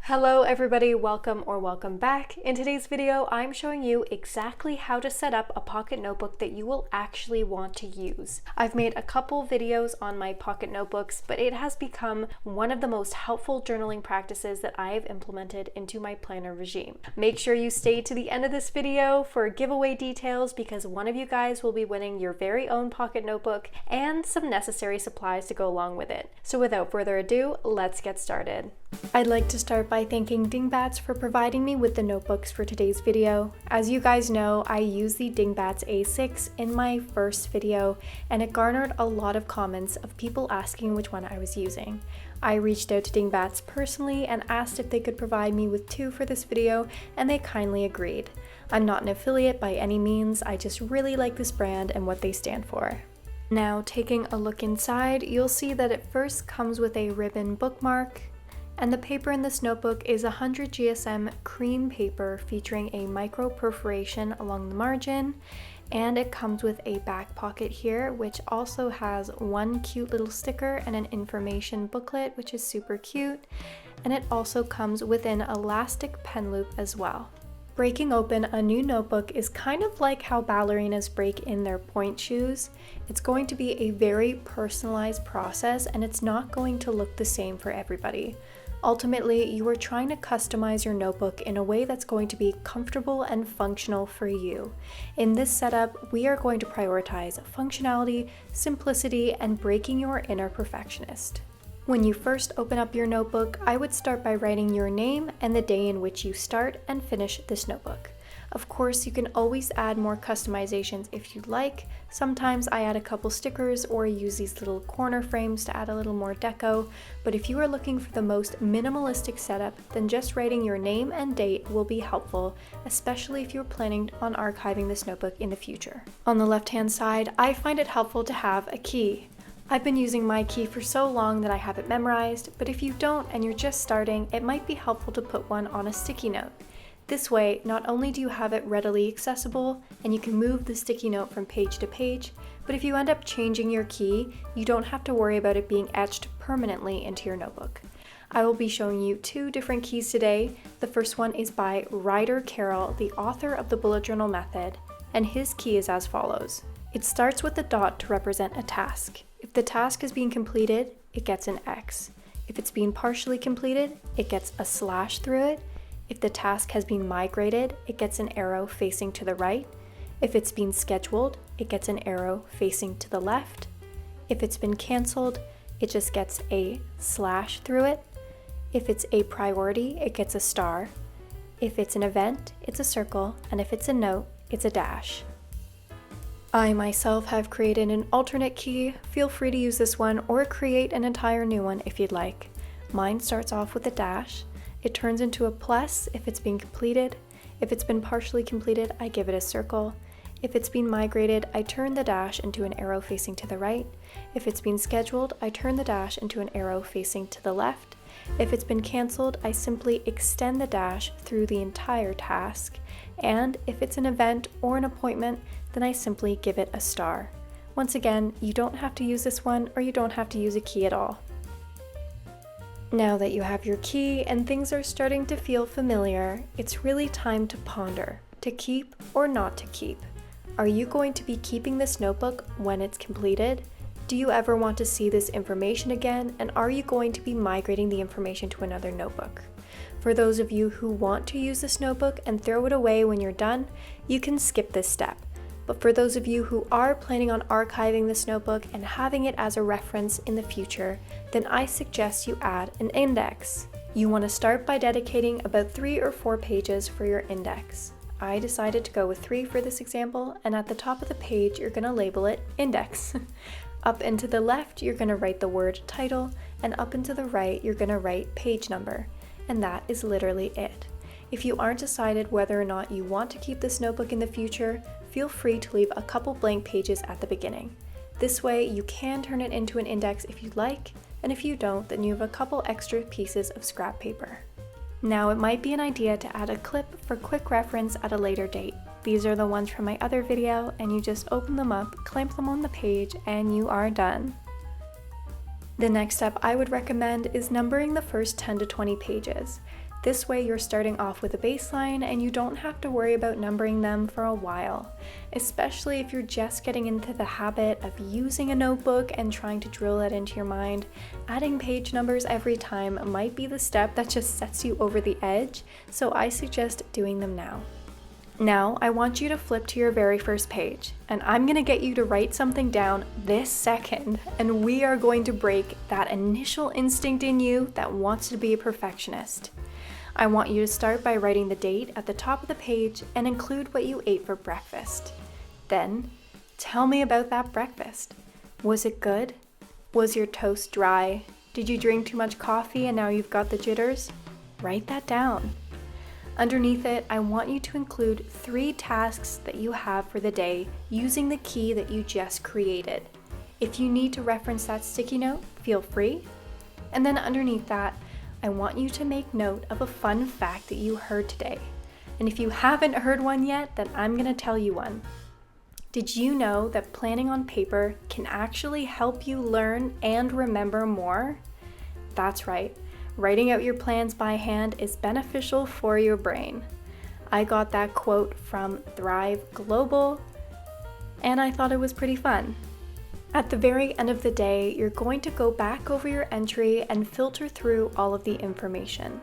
Hello everybody, welcome back. In today's video, I'm showing you exactly how to set up a pocket notebook that you will actually want to use. I've made a couple videos on my pocket notebooks, but it has become one of the most helpful journaling practices that I have implemented into my planner regime. Make sure you stay to the end of this video for giveaway details because one of you guys will be winning your very own pocket notebook and some necessary supplies to go along with it. So without further ado, let's get started. I'd like to start by thanking Dingbats for providing me with the notebooks for today's video. As you guys know, I used the Dingbats A6 in my first video and it garnered a lot of comments of people asking which one I was using. I reached out to Dingbats personally and asked if they could provide me with two for this video and they kindly agreed. I'm not an affiliate by any means, I just really like this brand and what they stand for. Now taking a look inside, you'll see that it first comes with a ribbon bookmark. And the paper in this notebook is 100 GSM cream paper featuring a micro perforation along the margin, and it comes with a back pocket here which also has one cute little sticker and an information booklet which is super cute, and it also comes with an elastic pen loop as well. Breaking open a new notebook is kind of like how ballerinas break in their point shoes. It's going to be a very personalized process and it's not going to look the same for everybody. Ultimately, you are trying to customize your notebook in a way that's going to be comfortable and functional for you. In this setup, we are going to prioritize functionality, simplicity, and breaking your inner perfectionist. When you first open up your notebook, I would start by writing your name and the day in which you start and finish this notebook. Of course, you can always add more customizations if you'd like. Sometimes I add a couple stickers or use these little corner frames to add a little more deco, but if you are looking for the most minimalistic setup, then just writing your name and date will be helpful, especially if you're planning on archiving this notebook in the future. On the left-hand side, I find it helpful to have a key. I've been using my key for so long that I have it memorized, but if you don't and you're just starting, it might be helpful to put one on a sticky note. This way, not only do you have it readily accessible and you can move the sticky note from page to page, but if you end up changing your key, you don't have to worry about it being etched permanently into your notebook. I will be showing you two different keys today. The first one is by Ryder Carroll, the author of the bullet journal method, and his key is as follows. It starts with a dot to represent a task. If the task is being completed, it gets an X. If it's being partially completed, it gets a slash through it. If the task has been migrated, it gets an arrow facing to the right. If it's been scheduled, it gets an arrow facing to the left. If it's been canceled, it just gets a slash through it. If it's a priority, it gets a star. If it's an event, it's a circle, and if it's a note, it's a dash. I myself have created an alternate key. Feel free to use this one or create an entire new one if you'd like. Mine starts off with a dash. It turns into a plus if it's been completed. If it's been partially completed, I give it a circle. If it's been migrated, I turn the dash into an arrow facing to the right. If it's been scheduled, I turn the dash into an arrow facing to the left. If it's been canceled, I simply extend the dash through the entire task. And if it's an event or an appointment, then I simply give it a star. Once again, you don't have to use this one or you don't have to use a key at all. Now that you have your key and things are starting to feel familiar, it's really time to ponder, to keep or not to keep. Are you going to be keeping this notebook when it's completed? Do you ever want to see this information again, and are you going to be migrating the information to another notebook? For those of you who want to use this notebook and throw it away when you're done, you can skip this step. But for those of you who are planning on archiving this notebook and having it as a reference in the future, then I suggest you add an index. You want to start by dedicating about 3 or 4 pages for your index. I decided to go with 3 for this example, and at the top of the page, you're going to label it index. Up and to the left, you're going to write the word title, and up and to the right, you're going to write page number. And that is literally it. If you aren't decided whether or not you want to keep this notebook in the future, feel free to leave a couple blank pages at the beginning. This way you can turn it into an index if you'd like, and if you don't, then you have a couple extra pieces of scrap paper. Now it might be an idea to add a clip for quick reference at a later date. These are the ones from my other video, and you just open them up, clamp them on the page, and you are done. The next step I would recommend is numbering the first 10 to 20 pages. This way you're starting off with a baseline and you don't have to worry about numbering them for a while, especially if you're just getting into the habit of using a notebook and trying to drill that into your mind. Adding page numbers every time might be the step that just sets you over the edge, so I suggest doing them now. Now, I want you to flip to your very first page, and I'm going to get you to write something down this second, and we are going to break that initial instinct in you that wants to be a perfectionist. I want you to start by writing the date at the top of the page and include what you ate for breakfast. Then, tell me about that breakfast. Was it good? Was your toast dry? Did you drink too much coffee and now you've got the jitters? Write that down. Underneath it, I want you to include 3 tasks that you have for the day using the key that you just created. If you need to reference that sticky note, feel free. And then underneath that, I want you to make note of a fun fact that you heard today. And if you haven't heard one yet, then I'm going to tell you one. Did you know that planning on paper can actually help you learn and remember more? That's right. Writing out your plans by hand is beneficial for your brain. I got that quote from Thrive Global, and I thought it was pretty fun. At the very end of the day, you're going to go back over your entry and filter through all of the information.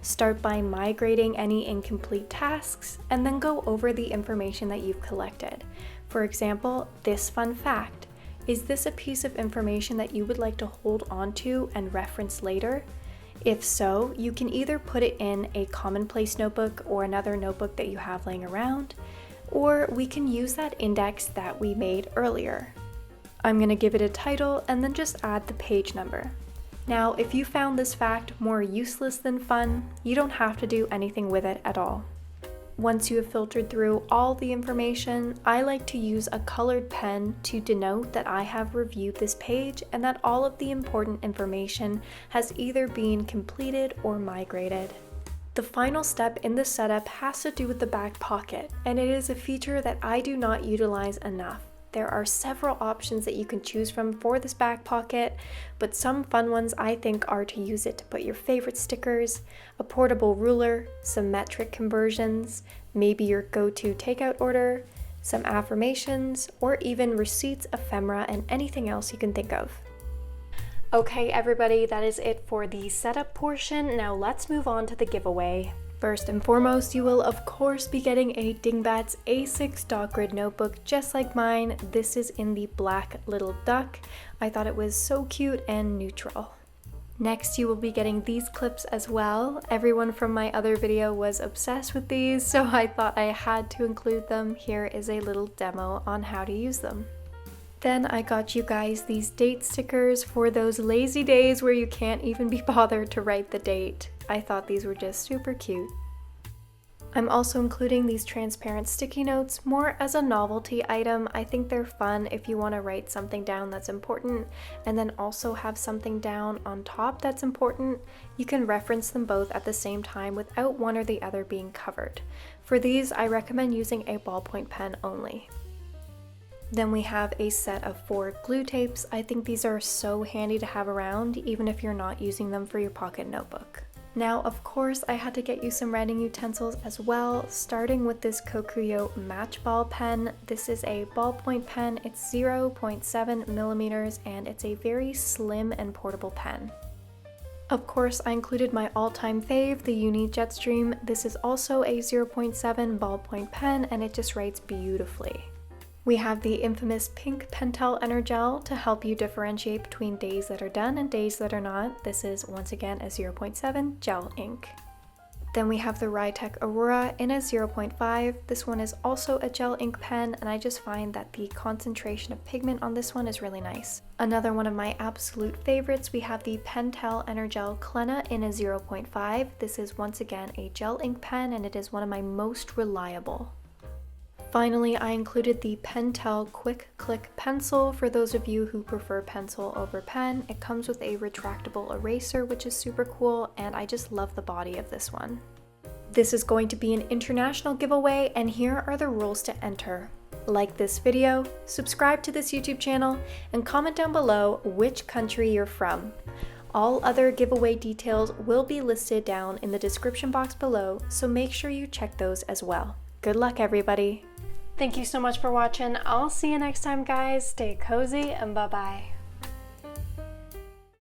Start by migrating any incomplete tasks, and then go over the information that you've collected. For example, this fun fact. Is this a piece of information that you would like to hold onto and reference later? If so, you can either put it in a commonplace notebook or another notebook that you have laying around, or we can use that index that we made earlier. I'm going to give it a title and then just add the page number. Now, if you found this fact more useless than fun, you don't have to do anything with it at all. Once you have filtered through all the information, I like to use a colored pen to denote that I have reviewed this page and that all of the important information has either been completed or migrated. The final step in the setup has to do with the back pocket, and it is a feature that I do not utilize enough. There are several options that you can choose from for this back pocket, but some fun ones I think are to use it to put your favorite stickers, a portable ruler, some metric conversions, maybe your go-to takeout order, some affirmations, or even receipts, ephemera, and anything else you can think of. Okay, everybody, that is it for the setup portion. Now let's move on to the giveaway. First and foremost, you will of course be getting a Dingbats A6 dot grid notebook just like mine. This is in the black little duck. I thought it was so cute and neutral. Next, you will be getting these clips as well. Everyone from my other video was obsessed with these, so I thought I had to include them. Here is a little demo on how to use them. Then I got you guys these date stickers for those lazy days where you can't even be bothered to write the date. I thought these were just super cute. I'm also including these transparent sticky notes more as a novelty item. I think they're fun if you want to write something down that's important and then also have something down on top that's important. You can reference them both at the same time without one or the other being covered. For these, I recommend using a ballpoint pen only. Then we have a set of 4 glue tapes. I think these are so handy to have around, even if you're not using them for your pocket notebook. Now, of course, I had to get you some writing utensils as well, starting with this Kokuyo Match Ball pen. This is a ballpoint pen. It's 0.7 millimeters, and it's a very slim and portable pen. Of course, I included my all-time fave, the Uni Jetstream. This is also a 0.7 ballpoint pen, and it just writes beautifully. We have the infamous pink Pentel Energel to help you differentiate between days that are done and days that are not. This is once again a 0.7 gel ink. Then we have the Rytech Aurora in a 0.5. This one is also a gel ink pen, and I just find that the concentration of pigment on this one is really nice. Another one of my absolute favorites, we have the Pentel Energel Clena in a 0.5. This is once again a gel ink pen, and it is one of my most reliable. Finally, I included the Pentel Quick Click pencil for those of you who prefer pencil over pen. It comes with a retractable eraser, which is super cool, and I just love the body of this one. This is going to be an international giveaway, and here are the rules to enter. Like this video, subscribe to this YouTube channel, and comment down below which country you're from. All other giveaway details will be listed down in the description box below, so make sure you check those as well. Good luck, everybody! Thank you so much for watching. I'll see you next time, guys. Stay cozy and bye-bye.